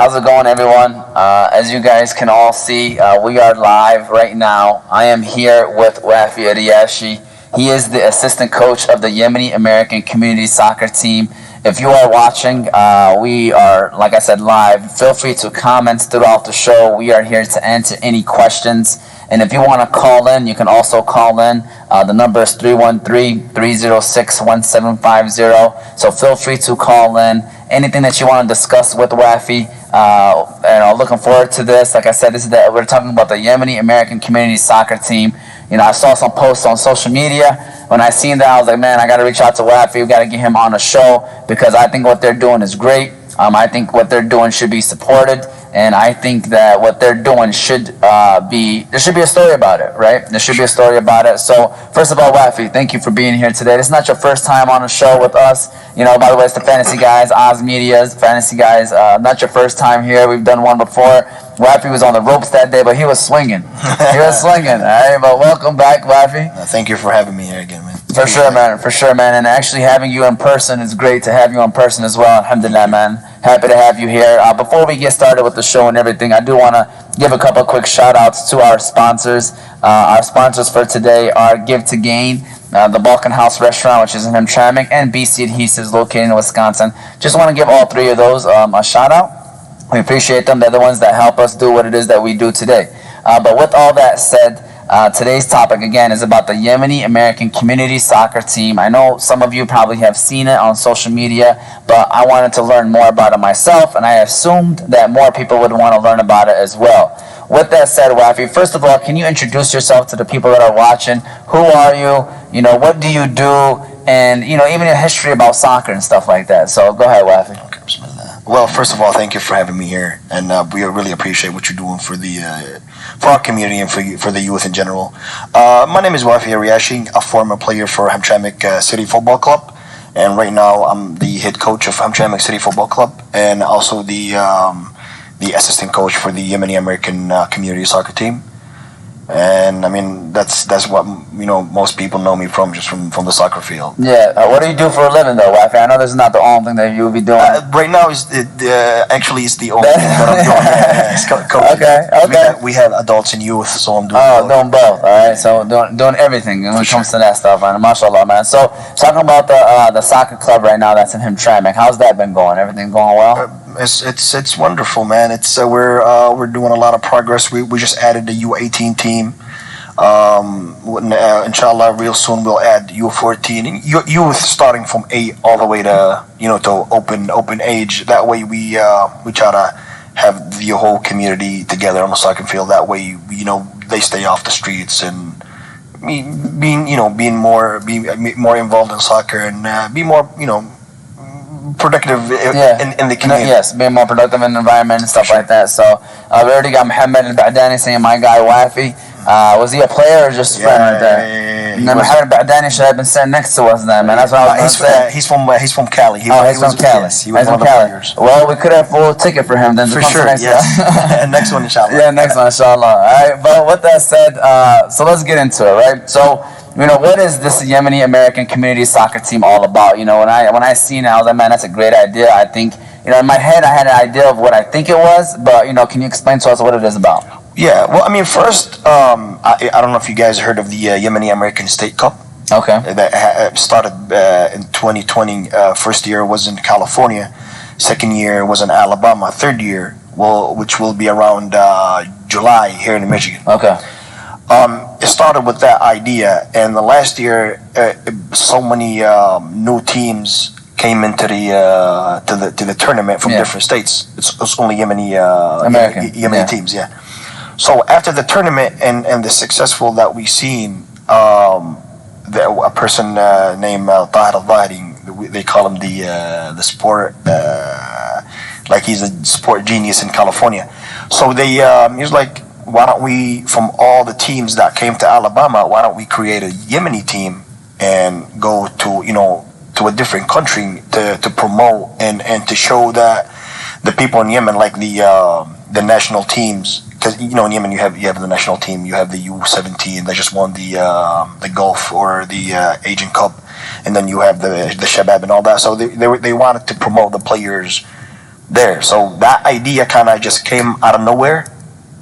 How's it going, everyone? As you guys can all see, we are live right now. I am here with Wafi Alriyashi. He is the assistant coach of the Yemeni-American Community Soccer Team. If you are watching, we are, like I said, live. Feel free to comment throughout the show. We are here to answer any questions. And if you want to call in, you can also call in. The number is 313-306-1750. So feel free to call in. Anything that you want to discuss with Wafi. Looking forward to this. Like I said, we're talking about the Yemeni-American Community Soccer Team. I saw some posts on social media. When I seen that, I was like, man, I got to reach out to Wafi. We got to get him on the show because I think what they're doing is great. I think what they're doing should be supported. And I think that what they're doing should there should be a story about it, right? There should be a story about it. So, first of all, Wafi, thank you for being here today. This is not your first time on the show with us. By the way, it's the Fantasy Guys, Oz Media's Fantasy Guys. Not your first time here. We've done one before. Wafi was on the ropes that day, but he was swinging. He was swinging, all right? But welcome back, Wafi. Thank you for having me here again, man. For sure, man. And actually having you in person is great to have you in person as well. Alhamdulillah, man. Happy to have you here. Before we get started with the show and everything, I do want to give a couple of quick shout-outs to our sponsors. Our sponsors for today are Give to Gain, the Balkan House Restaurant, which is in Hamtramck, and BC Adhesives, located in Wisconsin. Just want to give all three of those a shout-out. We appreciate them. They're the ones that help us do what it is that we do today. But with all that said, today's topic, again, is about the Yemeni-American Community Soccer Team. I know some of you probably have seen it on social media, but I wanted to learn more about it myself, and I assumed that more people would want to learn about it as well. With that said, Wafi, first of all, can you introduce yourself to the people that are watching? Who are you? What do you do? And, even a history about soccer and stuff like that. So go ahead, Wafi. Okay, well, first of all, thank you for having me here, and we really appreciate what you're doing for our community and for the youth in general. My name is Wafi Alriyashi, a former player for Hamtramck City Football Club, and right now I'm the head coach of Hamtramck City Football Club, and also the assistant coach for the Yemeni-American Community Soccer Team. And I mean that's what most people know me from, just from the soccer field. Yeah. What do you do for a living though, Wafi? I know this is not the only thing that you'll be doing. Right now actually it's the only thing that I'm doing. It's coaching. Okay. We have adults and youth, so I'm doing both. Doing both. All right. So doing everything when it comes to that stuff, man. Mashallah, man. So talking about the soccer club right now that's in Hamtramck. How's that been going? Everything going well? It's wonderful, man. It's we're doing a lot of progress. We just added the U18 team. Inshallah, real soon we'll add U14 and youth, starting from 8 all the way to to open age. That way we try to have the whole community together on the soccer field. That way they stay off the streets and being more involved in soccer and be more productive in the community. Yes, being more productive in the environment and stuff like that. So we already got Mohammed al-Ba'dani saying, my guy Wafi. Was he a player or just a friend right there? Mohammed al-Ba'dani should have been sitting next to us then, man. That's what I was going to say. He's from Cali. He's from Cali. Yes, he was one of the players. Well, we could have a full ticket for him then. For sure, yes. Next one, inshallah. Yeah, next one, inshallah. All right, but with that said, so let's get into it, right? So, what is this Yemeni-American Community Soccer Team all about? When I seen it, I was like, man, that's a great idea. I think, in my head, I had an idea of what I think it was, but, can you explain to us what it is about? Yeah, well, I mean, first, I don't know if you guys heard of the Yemeni-American State Cup. Okay. That started in 2020. First year was in California. Second year was in Alabama. Third year, which will be around July here in Michigan. Okay. It started with that idea, and the last year, so many new teams came into the tournament from different states. It's only Yemeni teams, yeah. So after the tournament and the successful that we seen, a person named Tahir al-Zahiri, they call him the sport, like he's a sport genius in California. So he was like, why don't we, from all the teams that came to Alabama, why don't we create a Yemeni team and go to a different country to promote and to show that the people in Yemen, like the national teams, because in Yemen you have the national team, you have the U17 that just won the Gulf or the Asian Cup, and then you have the Shabab and all that. So they wanted to promote the players there. So that idea kind of just came out of nowhere,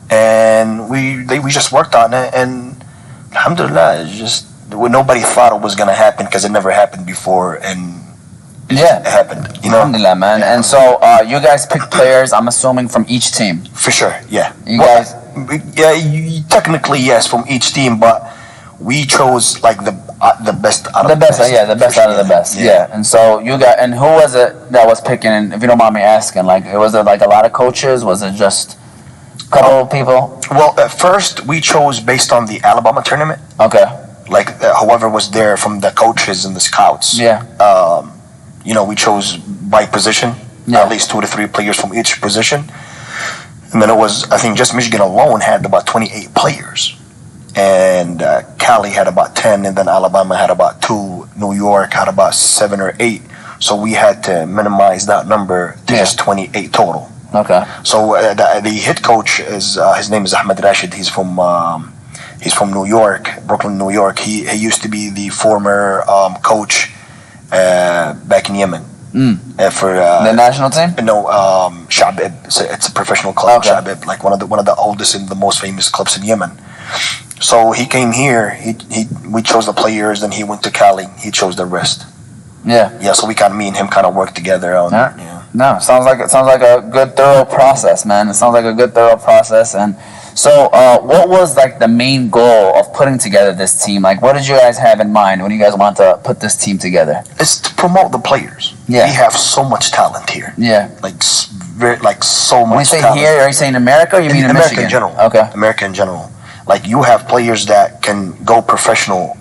and we just worked on it, and alhamdulillah, it's just nobody thought it was gonna happen because it never happened before, and Yeah. it happened. You know, Alhamdulillah, man. And so you guys pick players, I'm assuming, from each team. for sure. Yeah. You guys. Yeah, technically yes, from each team, but we chose like the best out of The best, yeah, the best out of the best, yeah. And so you got, and who was it that was picking? And if you don't mind me asking, like, was it like a lot of coaches? Was it just a couple of people? Well, at first we chose based on the Alabama tournament, Okay. like whoever was there from the coaches and the scouts. Yeah. You know, we chose by position, Yeah. at least 2 to 3 players from each position. And then it was, I think just Michigan alone had about 28 players. And Cali had about 10, and then Alabama had about 2, New York had about 7 or 8. So we had to minimize that number to Yeah. just 28 total. Okay. So the head coach is his name is Ahmed Rashid. He's from New York, Brooklyn, New York. He used to be the former coach back in Yemen for The national team? no Shabib. It's a professional club, Okay. Shabib, like one of the oldest and the most famous clubs in Yemen. So he came here. We chose the players, then he went to Cali. He chose the rest. Yeah. Yeah, so we me and him kind of worked together on. Yeah. Yeah. No, sounds like a good thorough process, man. It sounds like a good thorough process. And so, what was like the main goal of putting together this team? Like, what did you guys have in mind when you guys want to put this team together? It's to promote the players. Yeah. We have so much talent here. Yeah. Like so much. When you say talent. here, are you saying America? Or you mean in America Michigan? in general? Okay. America in general. Like you have players that can go professional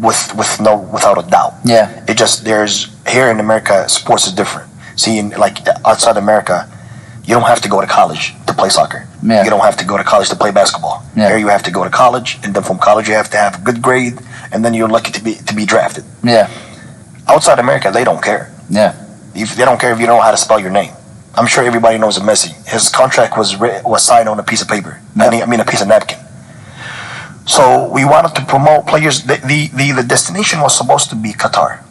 without a doubt. Yeah. It just there's here in America, sports is different. See, in like outside America, you don't have to go to college to play soccer. Yeah. You don't have to go to college to play basketball. Yeah. Here you have to go to college, and then from college you have to have a good grade, and then you're lucky to be drafted. Yeah. Outside America, they don't care. Yeah. If they don't care if you don't know how to spell your name. I'm sure everybody knows Messi. His contract was signed on a piece of paper. Yep. I mean a piece of napkin. So we wanted to promote players. The destination was supposed to be Qatar.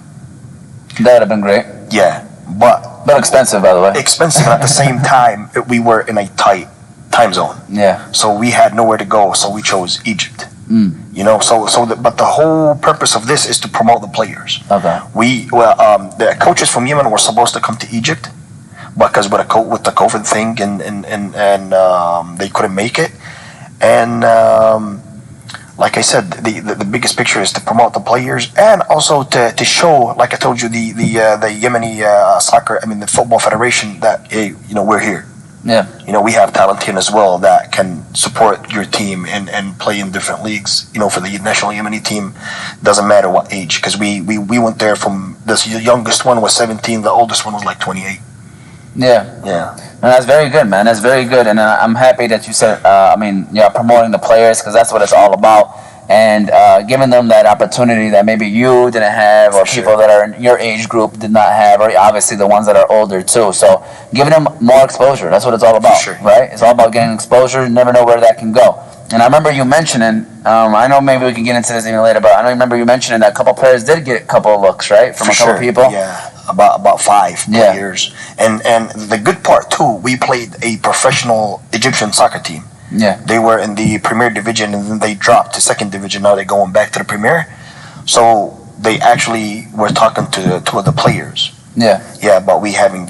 That would have been great. Yeah, but Expensive, by the way. expensive. At the same time, we were in a tight time zone. Yeah. So we had nowhere to go. So we chose Egypt. You know, but the whole purpose of this is to promote the players. Okay. The coaches from Yemen were supposed to come to Egypt, because with the COVID thing and they couldn't make it. And like I said, the biggest picture is to promote the players and also to show, like I told you, the Yemeni the football federation that hey, you know, we're here. Yeah. You know, we have talent here as well that can support your team and play in different leagues. You know, for the national Yemeni team, doesn't matter what age, because we went there from the youngest one was 17, the oldest one was like 28. Yeah. Yeah. And that's very good, man. That's very good. And I'm happy that you said, you're promoting the players, because that's what it's all about. And giving them that opportunity that maybe you didn't have, or people that are in your age group did not have, or obviously the ones that are older too. So giving them more exposure. That's what it's all about, right? It's all about getting exposure. You never know where that can go. And I remember you mentioning, I know maybe we can get into this even later, but I remember you mentioning that a couple players did get a couple of looks, right? From a couple people? Yeah, about 5 players. And the good part too, we played a professional Egyptian soccer team. Yeah. They were in the Premier Division, and then they dropped to second division. Now they're going back to the Premier. So they actually were talking to 2 of the players. Yeah. Yeah, but we haven't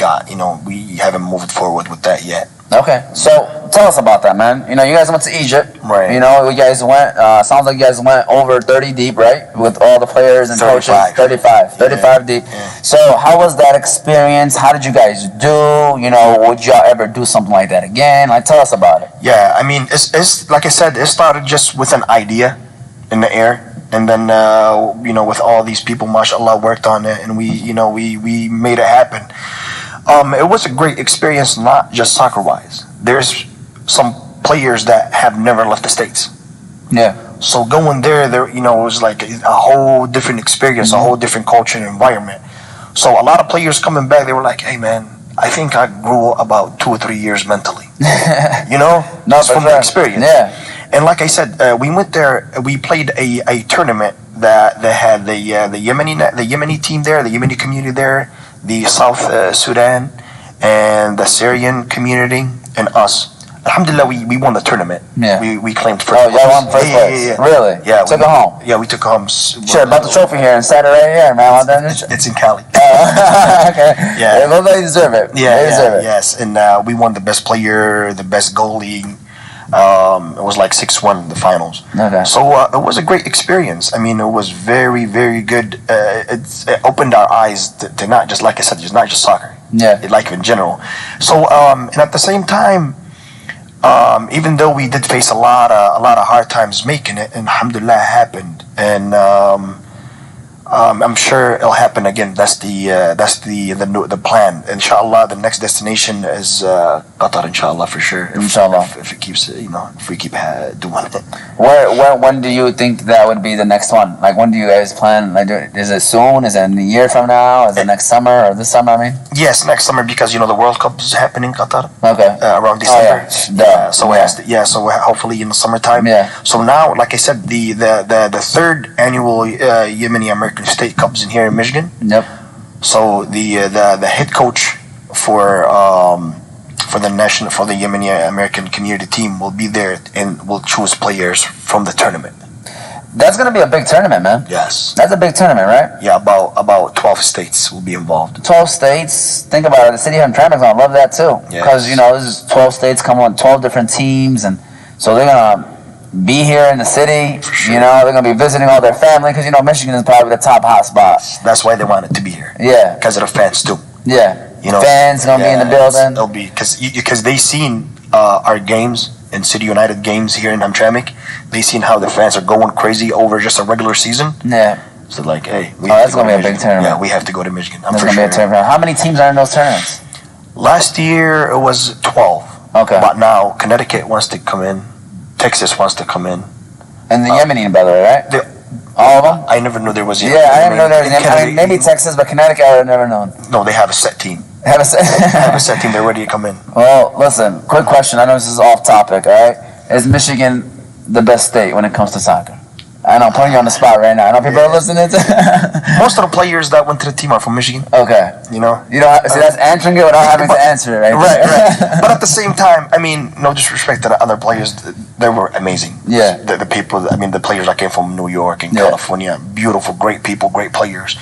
moved forward with that yet. Okay, so tell us about that, man. You know, you guys went to Egypt. Right. You know, you guys went, sounds like you guys went over 30 deep, right? With all the players and 35. coaches. 35 deep. Yeah. So how was that experience? How did you guys do? You know, would y'all ever do something like that again? Like, tell us about it. Yeah, I mean, it's like I said, it started just with an idea in the air. And then, you know, with all these people, mashallah, worked on it, and we made it happen. It was a great experience, not just soccer-wise. There's some players that have never left the States. Yeah. So going there, you know, it was like a whole different experience, a whole different culture and environment. So a lot of players coming back, they were like, hey, man, I think I grew about 2 or 3 years mentally. You know? That's from the experience. Yeah. And like I said, we went there, we played a tournament that had the Yemeni team there, the Yemeni community there, the South Sudan, and the Syrian community and us. Alhamdulillah, we won the tournament. Yeah. We claimed first place. Oh, y'all won first place. Yeah. Really? Yeah. Took it home. Yeah, we took home. Sure, about the trophy here and sat it right here, man. It's in Cali. Okay. Yeah. They deserve it. Yeah, they deserve it. Yes, and we won the best player, the best goalie. It was like 6-1 in the finals. Okay. So it was a great experience. I mean, it was very, very good. It opened our eyes to not just, like I said, it's not just soccer. Yeah. Like in general. So and at the same time, even though we did face a lot of hard times making it, and alhamdulillah it happened, and I'm sure it'll happen again. That's the plan. Inshallah, the next destination is Qatar. Inshallah, for sure. Inshallah. If it keeps, if we keep doing it. When do you think that would be the next one? Like, when do you guys plan? Like, is it soon? Is it in a year from now? Is it next summer or this summer? I mean. Yes, next summer, because the World Cup is happening in Qatar. Okay. Around December. So hopefully in the summertime. Yeah. So now, like I said, the third annual Yemeni-American State Cups in here in Michigan. Yep. So the head coach for the Yemeni-American Community Team will be there and will choose players from the tournament. That's gonna be a big tournament, man. Yes. That's a big tournament, right? Yeah, about 12 states will be involved. 12 states. Think about it. The city of Hamtramck's gonna love that too, because this is 12 states come on, 12 different teams, and so they're gonna be here in the city. For sure. They're gonna be visiting all their family, because Michigan is probably the top hot spot. That's why they want it to be here. Yeah. Because of the fans too. Yeah. Fans gonna be in the building. They'll be because they seen our games in City United games here in Hamtramck. They seen how the fans are going crazy over just a regular season. Yeah. So like, hey, that's gonna be a big tournament. Yeah, we have to go to Michigan. That's gonna be a tournament. How many teams are in those tournaments? Last year it was 12. Okay. But now Connecticut wants to come in. Texas wants to come in. And the Yemeni, by the way, right? All of them? I never knew there was. Yeah, I didn't know there was. Maybe Texas, but Connecticut, I would have never known. No, they have a set team. They have a set team. They're ready to come in. Well, listen. Quick question. I know this is off topic. All right, is Michigan the best state when it comes to soccer? I know I'm putting you on the spot right now. I know people are listening to. Most of the players that went to the team are from Michigan. Okay. You don't see, that's answering it without having to answer it, right? Right. But at the same time, I mean, no disrespect to the other players, they were amazing. Yeah. The people, I mean, the players that came from New York and California, beautiful, great people, great players.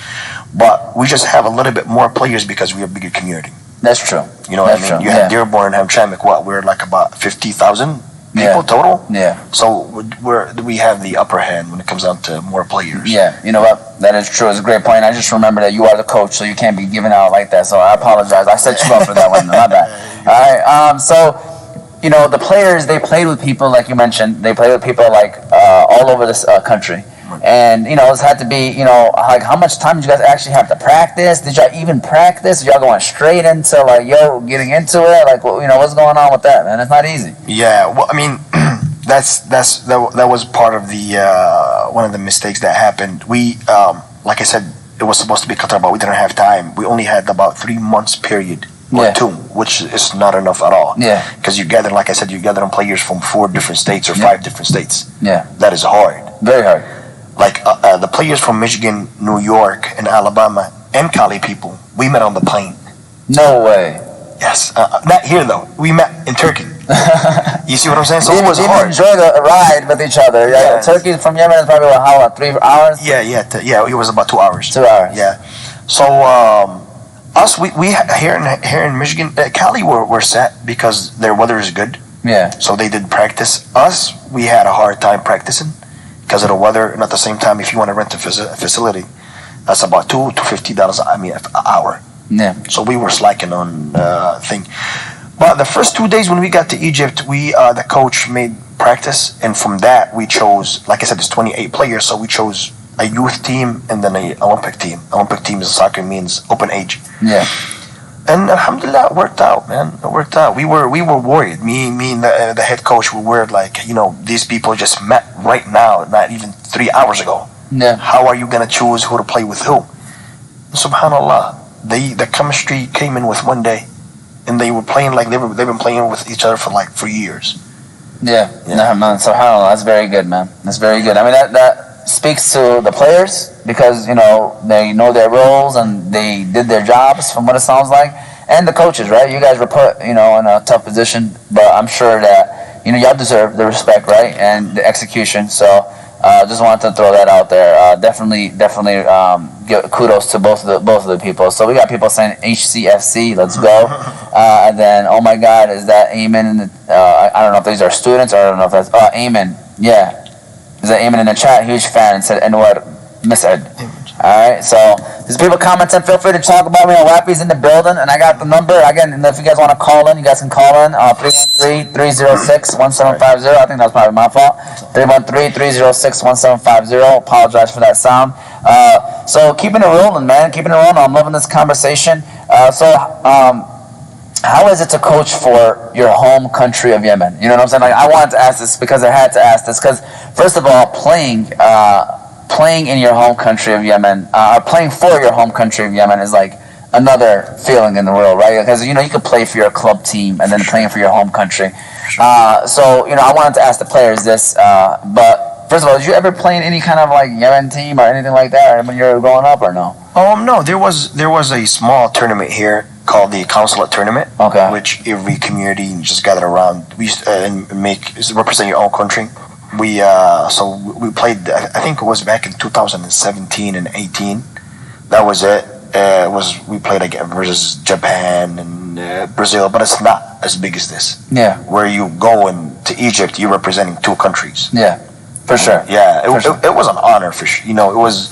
But we just have a little bit more players because we have a bigger community. That's true. You know what I mean? You have Dearborn and Hamtramck. We're like about 50,000 people total. Yeah. So we have the upper hand when it comes down to more players. Yeah. You know what? That is true. It's a great point. I just remember that you are the coach, so you can't be giving out like that. So I apologize. I set you up for that one. My bad. All right. So, the players, they played with people, like you mentioned. They played with people like all over this country. And, it's had to be, like, how much time did you guys actually have to practice? Did y'all even practice? Did y'all going straight into, like, getting into it? Like, what's going on with that, man? It's not easy. Yeah, well, I mean, that was part of the, one of the mistakes that happened. We, like I said, it was supposed to be Qatar, but we didn't have time. We only had about 3 months period. Or 2, which is not enough at all. Yeah. Because you gather, like I said, you gather players from 4 different states or 5 different states. Yeah. That is hard. Very hard. Like the players from Michigan, New York, and Alabama, and Cali people, we met on the plane. No way. Yes. Not here, though. We met in Turkey. You see what I'm saying? So it was hard. hard. Enjoy the ride with each other. Yeah. Turkey from Yemen is probably, how, 3 hours? Yeah, it was about 2 hours. 2 hours. Yeah. So, us, we here in Michigan, Cali were set because their weather is good. Yeah. So they did practice. Us, we had a hard time practicing because of the weather, and at the same time, if you want to rent a facility, that's about $2 to $50. I mean, an hour. Yeah. So we were slacking on thing. But the first 2 days when we got to Egypt, the coach made practice, and from that we chose, like I said, there's 28 players, so we chose a youth team and then an Olympic team. Olympic team is soccer, means open age. Yeah. And alhamdulillah, it worked out, man. It worked out. We were worried. Me and the head coach were worried, like, these people just met right now, not even 3 hours ago. Yeah. How are you gonna choose who to play with who? Subhanallah, the chemistry came in with one day, and they were playing like they've been playing with each other for years. Yeah. Nah, man. Subhanallah, that's very good, man. That's very good. I mean, that speaks to the players because they know their roles and they did their jobs from what it sounds like, and the coaches, right? You guys were put, in a tough position, but I'm sure that y'all deserve the respect, right, and the execution. So just wanted to throw that out there. Definitely, give kudos to both of the people. So we got people saying HCFC, let's go, and then oh my God, is that Amen? I don't know if these are students or I don't know if that's Amen. Yeah, is that Amen in the chat? Huge fan and said N-word, missaid. Alright, so there's people commenting. Feel free to talk about me. Wafi's in the building, and I got the number. Again, and if you guys want to call in, you guys can call in. 313-306-1750. I think that was probably my fault. 313-306-1750. Apologize for that sound. So keeping it rolling, man. Keeping it rolling. I'm loving this conversation. How is it to coach for your home country of Yemen? You know what I'm saying? Like, I wanted to ask this because I had to ask this because, first of all, playing in your home country of Yemen, or playing for your home country of Yemen is like another feeling in the world, right? Because you could play for your club team and then playing for your home country. So I wanted to ask the players this, but first of all, did you ever play in any kind of like Yemen team or anything like that when you were growing up, or no? No, there was a small tournament here called the Consulate Tournament, which every community just gathered around. We used and represent your own country. We played. I think it was back in 2017 and 18. That was it. We played again versus Japan and Brazil, but it's not as big as this. Yeah. Where you go to Egypt, you're representing two countries. Yeah, for sure. Yeah, it was an honor for sure. It was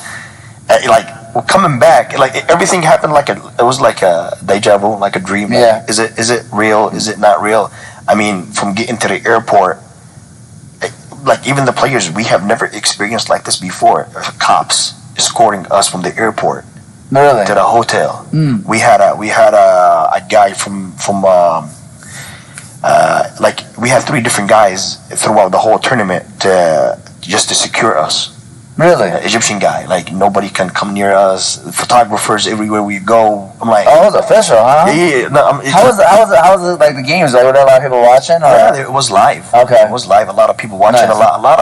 coming back. Like everything happened it was like a deja vu, like a dream. Yeah. Is it real? Is it not real? I mean, from getting to the airport. Like even the players, we have never experienced like this before. Cops escorting us from the airport really? To the hotel. We had a guy from we had 3 different guys throughout the whole tournament just to secure us. Really? Egyptian guy. Like nobody can come near us. Photographers everywhere we go. I'm like, oh, it was official, huh? Yeah. No, how was it like the games? Like, were there a lot of people watching? Or? Yeah, it was live. Okay. It was live. A lot of people watching. Nice. A lot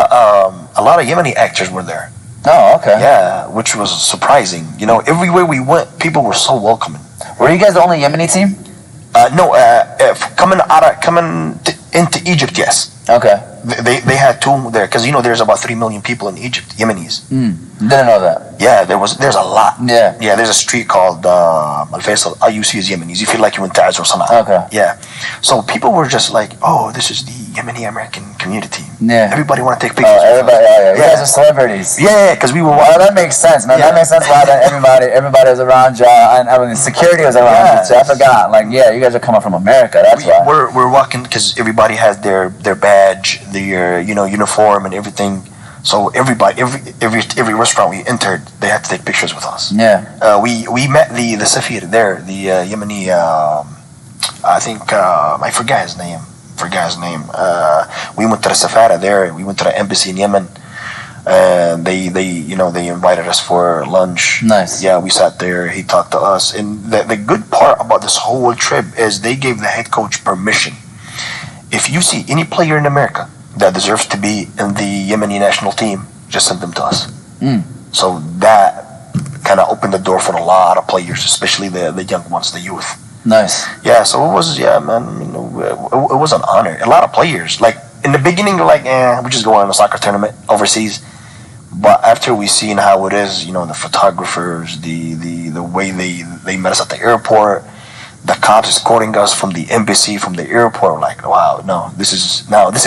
of Yemeni actors were there. Oh, okay. Yeah, which was surprising. Everywhere we went, people were so welcoming. Were you guys the only Yemeni team? No, coming into Egypt, yes. Okay. They had 2 there because there's about 3 million people in Egypt, Yemenis. Didn't know that. Yeah, there's a lot. Yeah. Yeah, there's a street called Al Faisal. All you see is Yemenis. You feel like you went to Azr or Sana'a. Okay. Yeah. So people were just like, oh, this is the Yemeni-American Community Team. Yeah. Everybody want to take pictures. Everybody. Yeah. You guys are celebrities. Yeah, because we were. Well, that makes sense, man. Yeah. That makes sense why everybody was around y'all, and security was around you too. I forgot. Like, yeah, you guys are coming from America. That's why. We're walking because everybody has their badge, their uniform and everything. So every restaurant we entered, they had to take pictures with us. Yeah. We met the Safir there, the Yemeni. I think I forgot his name. We went to the Safara there. We went to the embassy in Yemen. They invited us for lunch. Nice. Yeah, we sat there. He talked to us, and the good part about this whole trip is they gave the head coach permission. If you see any player in America that deserves to be in the Yemeni national team, just send them to us. So that kind of opened the door for a lot of players, especially the young ones, the youth. Nice. Yeah, so it was, man, it was an honor. A lot of players, like in the beginning, they're like, we just go on a soccer tournament overseas. But after we seen how it is, the photographers, the way they met us at the airport, the cops escorting us from the embassy, from the airport, we're like, wow, this is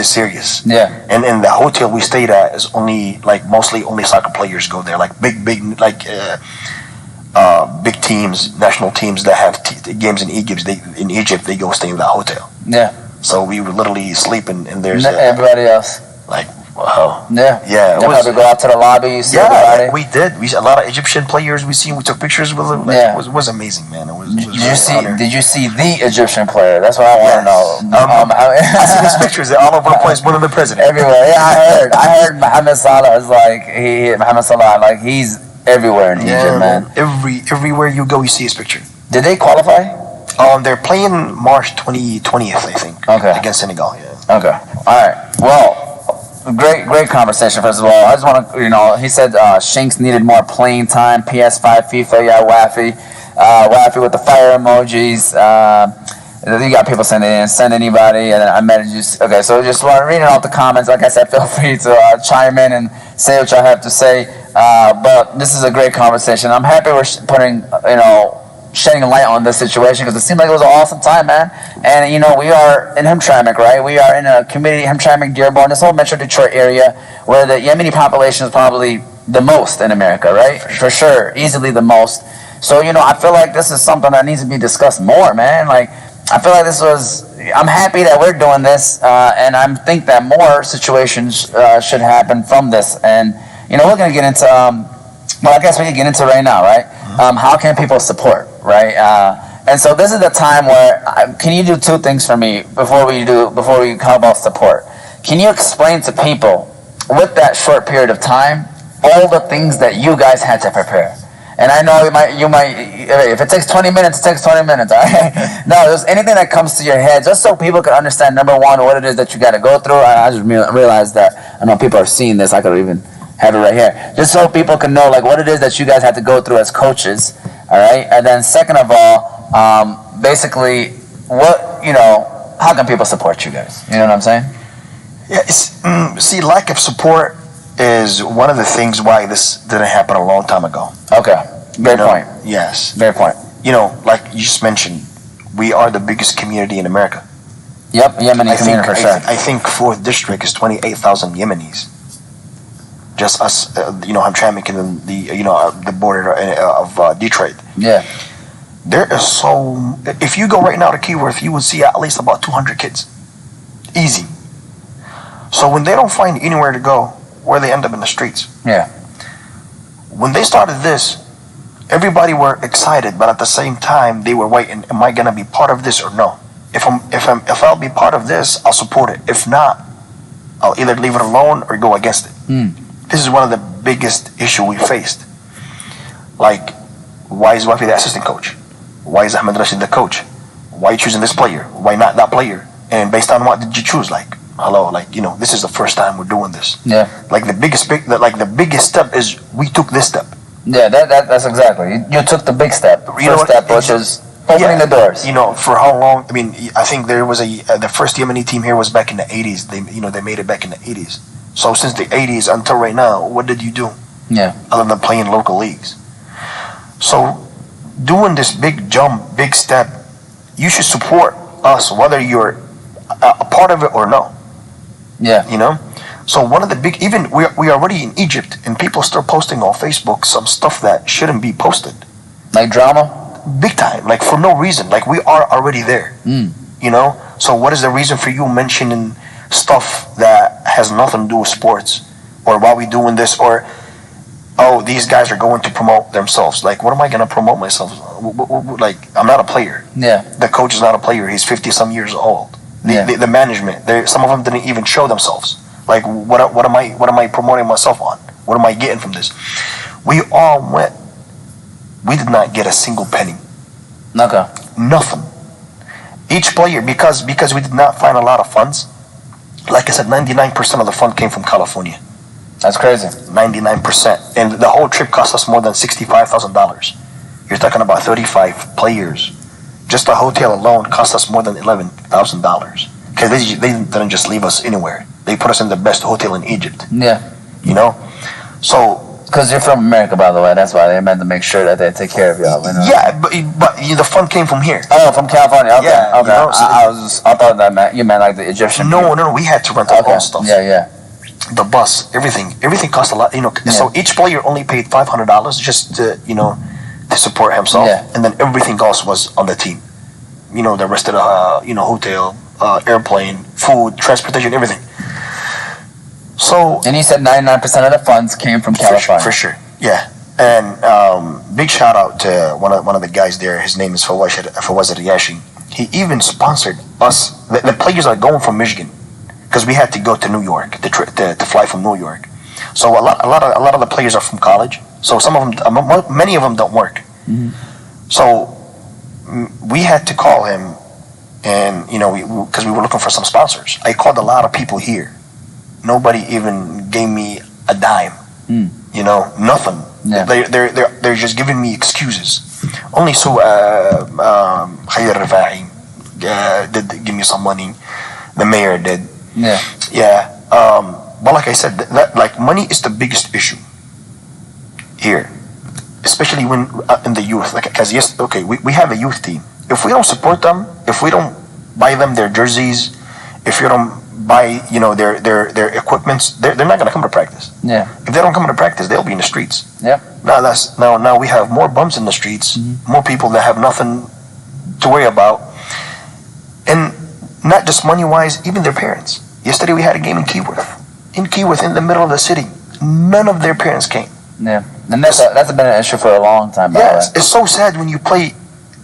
serious. Yeah. And in the hotel we stayed at is mostly only soccer players go there, like big teams, national teams that have games in Egypt. They go stay in that hotel. Yeah. So we were literally sleeping, and there's everybody else. Like, wow. Yeah. Yeah. They probably go out to the lobby. You see everybody. We did. A lot of Egyptian players we took pictures with them. It was amazing, man. It was Did you see the Egyptian player? That's what I want to know. I see these pictures. They're all over the place. One of the president. Everywhere. Yeah, I heard Mohammed Salah is like he's everywhere in Egypt, man. Everywhere you go, you see his picture. Did they qualify? They're playing March 20th, I think. Okay. Against Senegal. Yeah. Okay. All right. Well, great conversation. First of all, I just want to, he said Shanks needed more playing time. PS5, FIFA, yeah, Wafi. Wafi with the fire emojis. You got people saying they didn't send anybody, and I met you. Okay, so just reading out the comments. Like I said, feel free to chime in and say what y'all have to say. But this is a great conversation. I'm happy we're putting, shedding light on this situation because it seemed like it was an awesome time, man. And we are in Hamtramck, right? We are in a community, Hamtramck, Dearborn, this whole Metro Detroit area, where the Yemeni population is probably the most in America, right? For sure, easily the most. So I feel like this is something that needs to be discussed more, man. Like, I feel like I'm happy that we're doing this, and I think that more situations should happen from this. And we're gonna get into, I guess we can get into right now, right? How can people support, right? And so this is the time where can you do two things for me before we talk about support? Can you explain to people with that short period of time all the things that you guys had to prepare? And I know you might, if it takes 20 minutes, it takes 20 minutes, all right? No, there's anything that comes to your head, just so people can understand, number one, what it is that you got to go through. I just realized that, I know people are seeing this, I could even have it right here. Just so people can know, like, what it is that you guys have to go through as coaches, all right? And then second of all, basically, how can people support you guys? You know what I'm saying? Yeah, see, lack of support is one of the things why this didn't happen a long time ago. Okay, great point. Yes. Great point. Like you just mentioned, we are the biggest community in America. Yep, Yemeni community for sure. I think 4th district is 28,000 Yemenis. Just us, Hamtramck and the border of Detroit. Yeah. There is so. If you go right now to Keyworth, you will see at least about 200 kids. Easy. So when they don't find anywhere to go, where they end up in the streets. Yeah. When they started this, everybody were excited, but at the same time, they were waiting. Am I gonna be part of this or no? If I'll be part of this, I'll support it. If not, I'll either leave it alone or go against it. This is one of the biggest issue we faced. Like, why is Wafi the assistant coach? Why is Ahmed Rashid the coach? Why are you choosing this player? Why not that player? And based on what did you choose? Like, hello, this is the first time we're doing this. Yeah. Like the biggest step is we took this step. Yeah, that's exactly. You took the big step. First step, which is opening the doors. For how long? I mean, I think there was the first Yemeni team here was back in the 80s. They made it back in the 80s. So since the 80s until right now, what did you do? Yeah. Other than playing local leagues. So doing this big jump, big step, you should support us whether you're a part of it or no. Yeah. So one of the big, even we are already in Egypt and people start posting on Facebook some stuff that shouldn't be posted. Like drama? Big time, like for no reason. Like we are already there. So what is the reason for you mentioning stuff that has nothing to do with sports? Or why we doing this? Or, oh, these guys are going to promote themselves. Like, what am I going to promote myself? Like, I'm not a player. Yeah. The coach is not a player. He's 50 some years old. The management, some of them didn't even show themselves. Like, what am I promoting myself on? What am I getting from this? We all went. We did not get a single penny. Okay. Nothing. Each player, because we did not find a lot of funds. Like I said, 99% of the fund came from California. That's crazy. 99%, and the whole trip cost us more than $65,000. You're talking about 35 players. Just the hotel alone cost us more than $11,000 because they didn't just leave us anywhere. They put us in the best hotel in Egypt. Yeah. So. Because you're from America, by the way. That's why they meant to make sure that they take care of y'all. Yeah, but the fund came from here. Oh, from California. Okay. Yeah. Okay. I thought that you meant like the Egyptian. No. We had to rent our own stuff. Yeah. The bus, everything cost a lot. So each player only paid $500 just to to support himself, and then everything else was on the team. The rest of the hotel, airplane, food, transportation, everything. So. And you said 99% of the funds came from California. For sure, yeah. And big shout out to one of the guys there. His name is Wafi Alriyashi. He even sponsored us. The players are going from Michigan because we had to go to New York to fly from New York. So a lot of the players are from college. So some of them, many of them don't work. Mm-hmm. So we had to call him, and because we were looking for some sponsors. I called a lot of people here. Nobody even gave me a dime. Nothing. Yeah. They're just giving me excuses. Only so Khair Rifai did give me some money. The mayor did. Yeah. Yeah. But like I said, that like money is the biggest issue here, especially when in the youth. Like, because yes, okay, we have a youth team. If we don't support them, if we don't buy them their jerseys, if you don't buy, you know, their equipments, they're not gonna come to practice. Yeah. If they don't come to practice, they'll be in the streets. Yeah. Now we have more bums in the streets, more people that have nothing to worry about, and not just money wise, even their parents. Yesterday we had a game in Keyworth, in the middle of the city. None of their parents came. Yeah, and that's been an issue for a long time. Yes, it's so sad when you play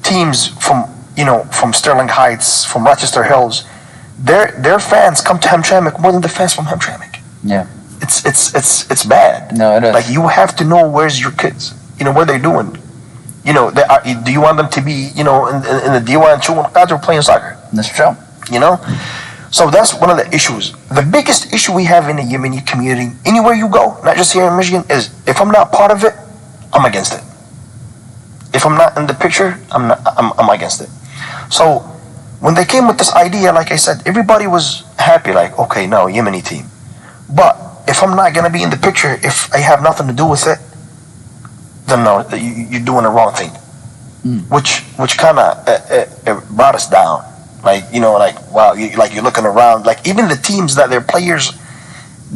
teams from Sterling Heights, from Rochester Hills. Their fans come to Hamtramck more than the fans from Hamtramck. Yeah, it's bad. No, it is. Like, you have to know where's your kids. You know, what they're doing. You know, do you want them to be, you know, in the D1 2 when guys are playing soccer? That's true. You know, so that's one of the issues. The biggest issue we have in the Yemeni community, anywhere you go, not just here in Michigan, is if I'm not part of it, I'm against it. If I'm not in the picture, I'm against it. So when they came with this idea, like I said, everybody was happy. Like, okay, no, Yemeni team. But if I'm not gonna be in the picture, if I have nothing to do with it, then no, you're doing the wrong thing. Which kind of brought us down. Like, you know, like, wow, you're looking around. Like, even the teams that their players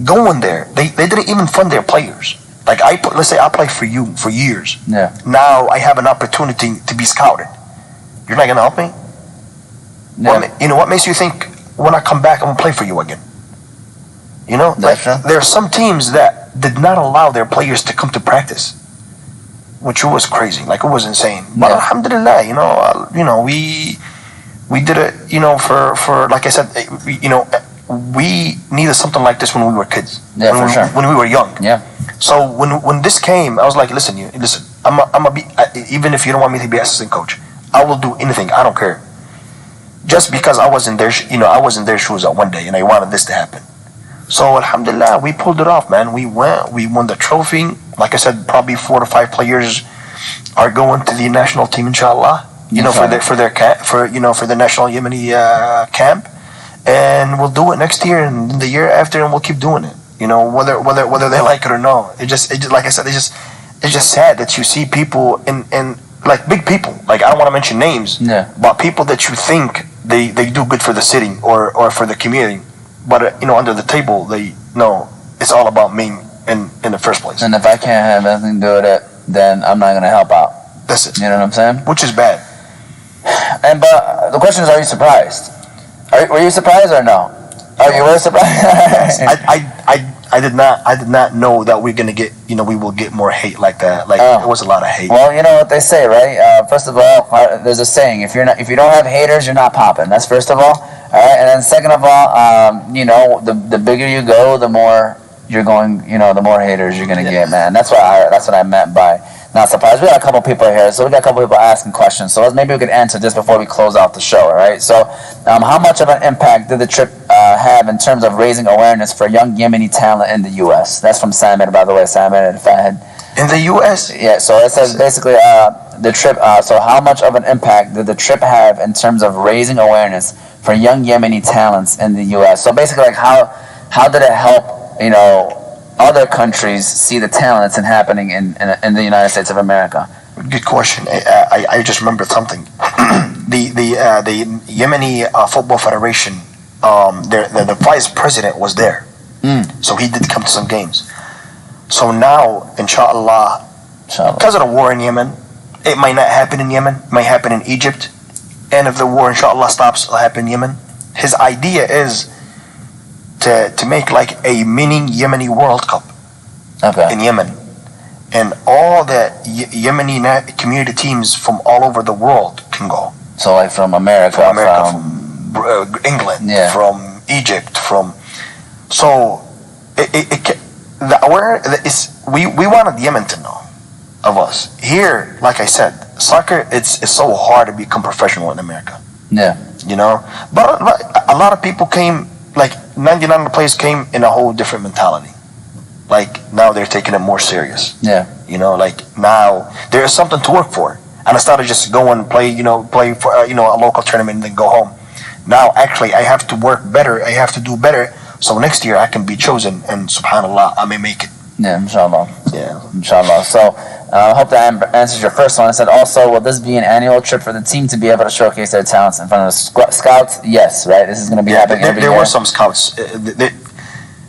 going there, they didn't even fund their players. Like, let's say I played for you for years. Yeah. Now I have an opportunity to be scouted. You're not gonna help me? Yeah. You know, what makes you think when I come back I'm gonna play for you again? You know, like, there are some teams that did not allow their players to come to practice, which was crazy. Like, it was insane. But alhamdulillah, you know, we did it, you know, for like I said, you know, we needed something like this when we were kids. Yeah, for sure. When we were young. Yeah. So when this came, I was like, listen, I'm gonna be, even if you don't want me to be assistant coach, I will do anything. I don't care. Just because I was in their shoes at one day, and I wanted this to happen. So alhamdulillah, we pulled it off, man. We won the trophy. Like I said, probably 4 to 5 players are going to the national team, inshallah. You know, for the national Yemeni camp, and we'll do it next year and the year after, and we'll keep doing it. You know, whether they like it or no. It just like I said, it's just sad that you see people in like big people. Like, I don't want to mention names, but people that you think they do good for the city or for the community, but you know, under the table it's all about me in the first place. And if I can't have anything to do with it, then I'm not gonna help out. That's it. You know what I'm saying? Which is bad. But the question is, are you surprised? Were you surprised or no? Oh, you were surprised? I did not know that we're gonna get, you know, we will get more hate like that. Like, there was a lot of hate. Well, you know what they say, right? First of all, there's a saying: if you don't have haters, you're not popping. That's first of all. All right, and then second of all, you know, the bigger you go, the more you're going, you know, the more haters you're gonna get, man. That's what I meant by not surprised. We got a couple people here, so we got a couple people asking questions. So maybe we could answer just before we close out the show, all right? So, how much of an impact did the trip have in terms of raising awareness for young Yemeni talent in the U.S.? That's from Simon, by the way, Simon and Fahad. In the U.S.? Yeah, so it says basically the trip, so how much of an impact did the trip have in terms of raising awareness for young Yemeni talents in the U.S.? So basically, like, how did it help, you know, other countries see the talents and happening in the United States of America? Good question. I just remembered something. the Yemeni Football Federation, the vice president was there, so he did come to some games. So now, inshallah, because of the war in Yemen, it might not happen in Yemen, it might happen in Egypt, and if the war, inshallah, stops, it'll happen in Yemen. His idea is to make like a mini Yemeni World Cup in Yemen, and all the Yemeni community teams from all over the world can go. So like from America, from England, from Egypt, so we wanted Yemen to know of us. Here, like I said, soccer, it's so hard to become professional in America. Yeah. You know, but a lot of people came, like 99 of the players came in a whole different mentality. Like, now they're taking it more serious. Yeah. You know, like, now there is something to work for. And I started just going play for a local tournament and then go home. Now actually I have to work better. I have to do better. So next year I can be chosen, and subhanallah, I may make it. Yeah, inshallah. Yeah, inshallah. So I hope that answers your first one. I said also, will this be an annual trip for the team to be able to showcase their talents in front of the scouts? Yes, right. This is going to be happening every year. There were some scouts.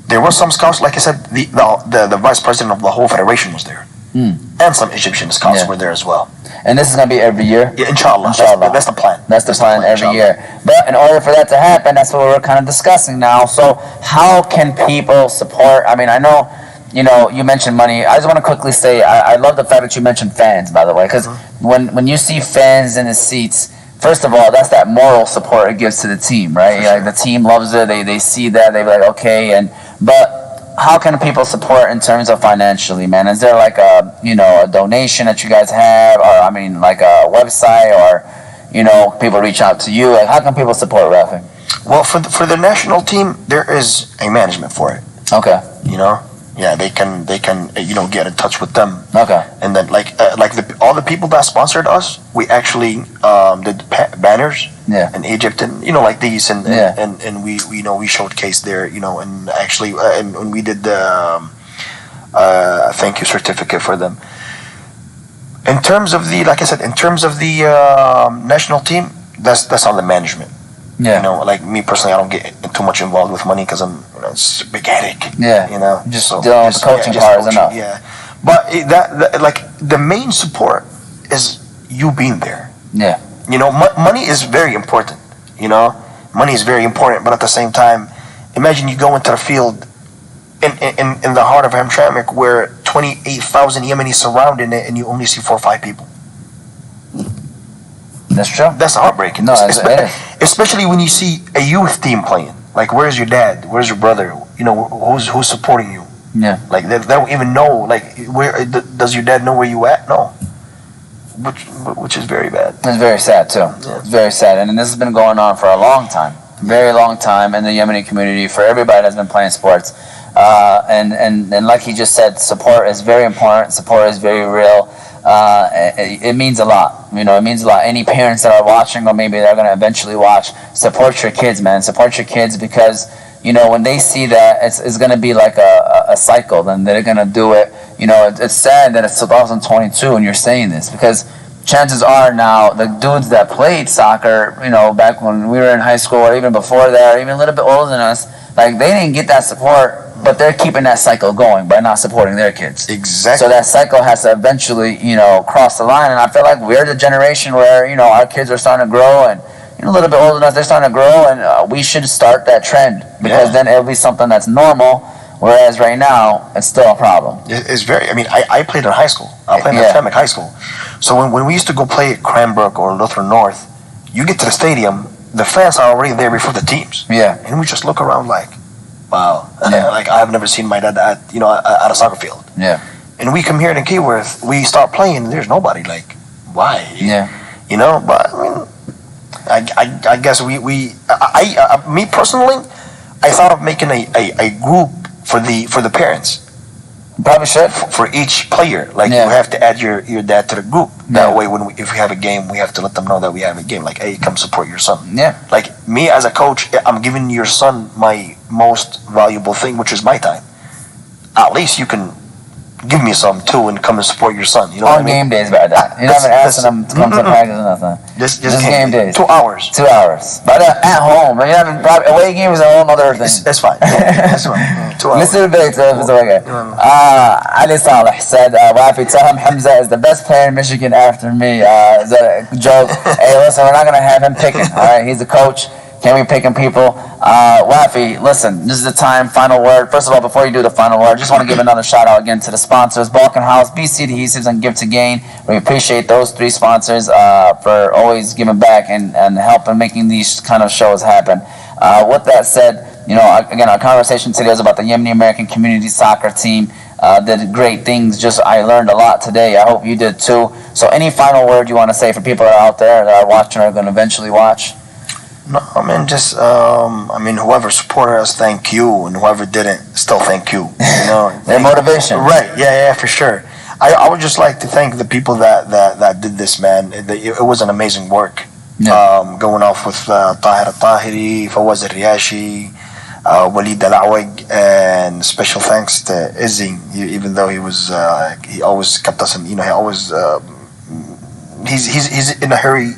There were some scouts. Like I said, the vice president of the whole federation was there, and some Egyptian scouts were there as well. And this is going to be every year? Yeah, inshallah. That's the plan. That's the plan every year. But in order for that to happen, that's what we're kind of discussing now. So how can people support? I mean, I know, you mentioned money. I just want to quickly say, I love the fact that you mentioned fans, by the way, because when you see fans in the seats, first of all, that's that moral support it gives to the team, right? Sure. Like the team loves it. They see that. They be like, okay. But how can people support in terms of financially, man? Is there like a donation that you guys have, or like a website, or people reach out to you? Like, how can people support Wafi? Well, for the national team, there is a management for it. Okay. Yeah, they can get in touch with them. Okay. And then all the people that sponsored us, we actually did banners. Yeah. In Egypt, and like these, and we we showcased there, and actually and we did the thank you certificate for them. In terms of the, like I said, in terms of the national team, that's on the management. Yeah. Like me personally, I don't get too much involved with money because it's a big headache. Yeah. Just dealing with the coaching part is enough. Yeah. But that like the main support is you being there. Yeah. Money is very important. Money is very important, but at the same time, imagine you go into the field in the heart of Hamtramck where 28,000 Yemenis surrounding it, and you only see 4 or 5 people. That's true. That's heartbreaking. No, especially when you see a youth team playing. Like, where's your dad? Where's your brother? Who's supporting you? Yeah. Like they don't even know. Like, where does your dad know where you at? No. Which is very bad. It's very sad too. Yeah. It's very sad, and this has been going on for a long time, very long time in the Yemeni community for everybody that's been playing sports. And like he just said, support is very important. Support is very real. It means a lot. It means a lot. Any parents that are watching, or maybe they're going to eventually watch, support your kids, man. Support your kids, because when they see that, it's going to be like a cycle. Then they're going to do it. It's sad that it's 2022 and you're saying this, because chances are now the dudes that played soccer, back when we were in high school, or even before that, or even a little bit older than us, like, they didn't get that support, but they're keeping that cycle going by not supporting their kids. Exactly. So that cycle has to eventually, cross the line. And I feel like we're the generation where, our kids are starting to grow, and a little bit older than us, they're starting to grow, and we should start that trend, because then it'll be something that's normal. Whereas right now, it's still a problem. It's very. I played in high school. I played in Hamtramck High School. So when we used to go play at Cranbrook or Lutheran North, you get to the stadium, the fans are already there before the teams. Yeah. And we just look around like, wow. Yeah. Like, I have never seen my dad at a soccer field. Yeah. And we come here in Keyworth, we start playing, and there's nobody. Like, why? Yeah. But I guess me personally, I thought of making a group for the parents. Probably should. For each player, like, you have to add your dad to the group. That way, if we have a game, we have to let them know that we have a game. Like, hey, come support your son. Yeah. Like, me as a coach, I'm giving your son my most valuable thing, which is my time. At least you can give me some too and come and support your son. You know On game days, about that. You're not even asking them to come to practice or nothing. Just game days. 2 hours. 2 hours. But at home, you're having away games is a whole other thing. That's fine. That's fine. 2 hours. Listen to the it's okay. Ali Saleh said, Wafi, tell him Hamza is the best player in Michigan after me. Is that a joke? Hey, listen, we're not going to have him picking. All right, he's a coach. Can't be picking people. Wafi, listen, this is the time, final word. First of all, before you do the final word, I just want to give another shout out again to the sponsors, Balkan House, BC Adhesives, and Give to Gain. We appreciate those 3 sponsors for always giving back and helping making these kind of shows happen. With that said, again, our conversation today is about the Yemeni-American Community Soccer Team. Did great things. I learned a lot today. I hope you did too. So any final word you want to say for people that are out there that are watching or are going to eventually watch? No, whoever supported us, thank you, and whoever didn't, still thank you. Their motivation. Right? Yeah, for sure. I would just like to thank the people that did this, man. It was an amazing work. Yeah. Going off with Tahir Al-Tahiri, Fawaz Al-Riyashi, Walid Al-Awag, and special thanks to Izzy, even though he always kept us in, he always, he's in a hurry.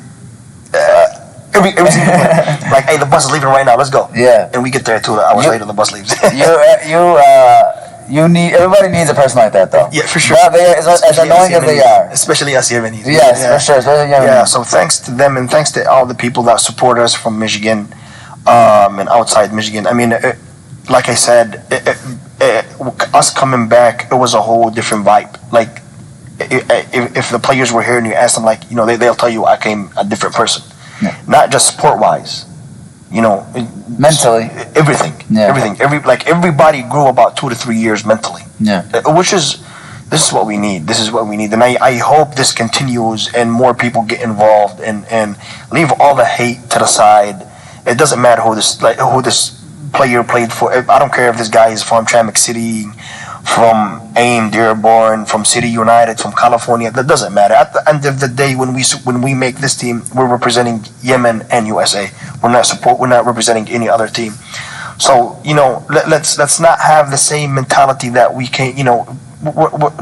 Every like, hey, the bus is leaving right now. Let's go. Yeah. And we get there 2 hours later. The bus leaves. You need, everybody needs a person like that, though. Yeah, for sure. As annoying as they are. Especially us Yemenis. Yes, for sure. Especially Yemenis. Yeah, so thanks to them and thanks to all the people that support us from Michigan and outside Michigan. I mean, like I said, us coming back, it was a whole different vibe. Like, if the players were here and you ask them, like, they'll tell you I came a different person. Yeah. Not just sport-wise. Mentally, everything. Yeah. Everything. Everybody grew about 2 to 3 years mentally. Yeah. This is what we need. This is what we need, and I hope this continues and more people get involved and leave all the hate to the side. It doesn't matter who this player played for. I don't care if this guy is from Tramek City, from AIM, Dearborn, from City United, from California. That doesn't matter. At the end of the day, when we make this team, we're representing Yemen and USA. We're not representing any other team. So let's not have the same mentality that we can't.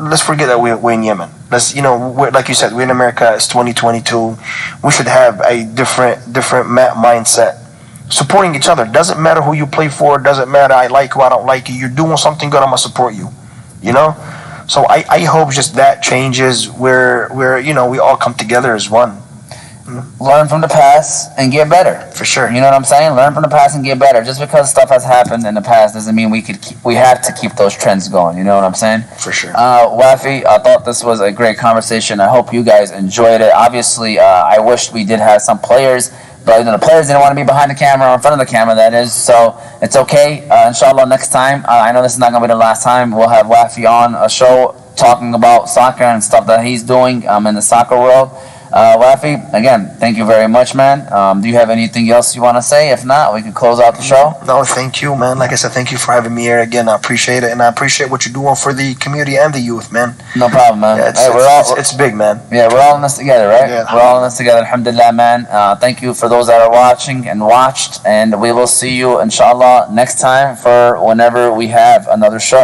Let's forget that we're in Yemen. Let's like you said, we're in America. It's 2022. We should have a different mindset. Supporting each other. Doesn't matter who you play for. Doesn't matter I like you, I don't like you. You're doing something good, I'm gonna support you. So I hope just that changes where we all come together as one. Learn from the past and get better. For sure. You know what I'm saying? Learn from the past and get better. Just because stuff has happened in the past doesn't mean we have to keep those trends going. You know what I'm saying? For sure. Wafi, I thought this was a great conversation. I hope you guys enjoyed it. Obviously, I wish we did have some players. But the players didn't want to be behind the camera or in front of the camera, that is. So it's okay. Inshallah, next time. I know this is not going to be the last time. We'll have Wafi on a show talking about soccer and stuff that he's doing in the soccer world. Wafi, again, thank you very much, man. Do you have anything else you want to say? If not, we can close out the show. No, thank you, man. Like I said, thank you for having me here again. I appreciate it, and I appreciate what you're doing for the community and the youth, man. No problem, man. Yeah, it's big, man. Yeah, we're all in this together, right? Yeah. We're all in this together. Alhamdulillah, man. Thank you for those that are watching and watched, and we will see you, inshallah, next time for whenever we have another show.